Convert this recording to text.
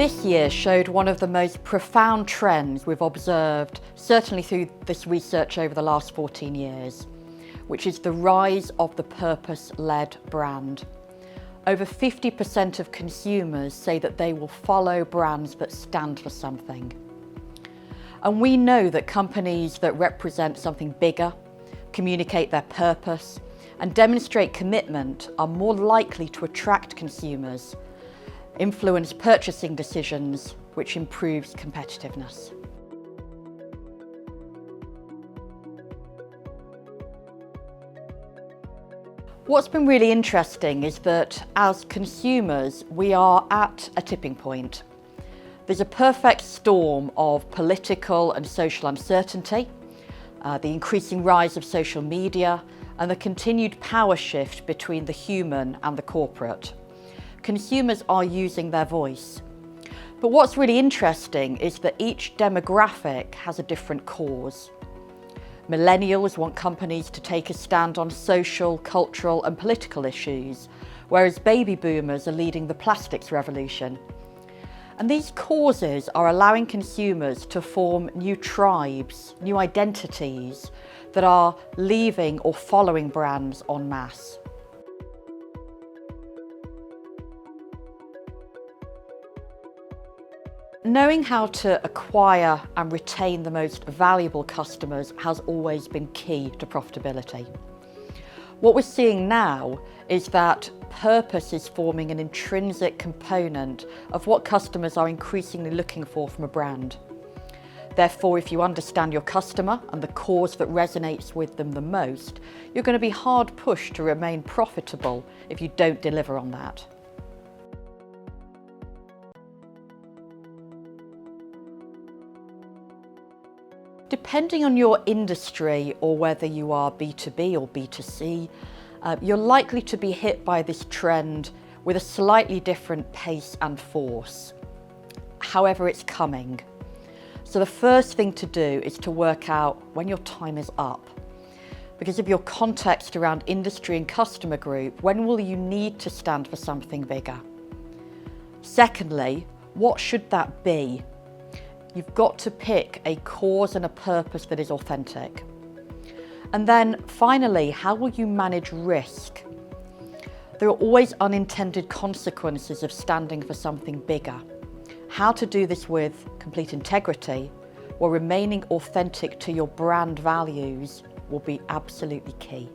This year showed one of the most profound trends we've observed, certainly through this research over the last 14 years, which is the rise of the purpose-led brand. Over 50% of consumers say that they will follow brands that stand for something. And we know that companies that represent something bigger, communicate their purpose, and demonstrate commitment are more likely to attract consumers, influence purchasing decisions, which improves competitiveness. What's been really interesting is that as consumers, we are at a tipping point. There's a perfect storm of political and social uncertainty, the increasing rise of social media, and the continued power shift between the human and the corporate. Consumers are using their voice. But what's really interesting is that each demographic has a different cause. Millennials want companies to take a stand on social, cultural and political issues, whereas baby boomers are leading the plastics revolution. And these causes are allowing consumers to form new tribes, new identities that are leaving or following brands en masse. Knowing how to acquire and retain the most valuable customers has always been key to profitability. What we're seeing now is that purpose is forming an intrinsic component of what customers are increasingly looking for from a brand. Therefore, if you understand your customer and the cause that resonates with them the most, you're going to be hard pushed to remain profitable if you don't deliver on that. Depending on your industry or whether you are B2B or B2C, you're likely to be hit by this trend with a slightly different pace and force. However, it's coming. So the first thing to do is to work out when your time is up. Because of your context around industry and customer group, when will you need to stand for something bigger? Secondly, what should that be? You've got to pick a cause and a purpose that is authentic. And then finally, how will you manage risk? There are always unintended consequences of standing for something bigger. How to do this with complete integrity while remaining authentic to your brand values will be absolutely key.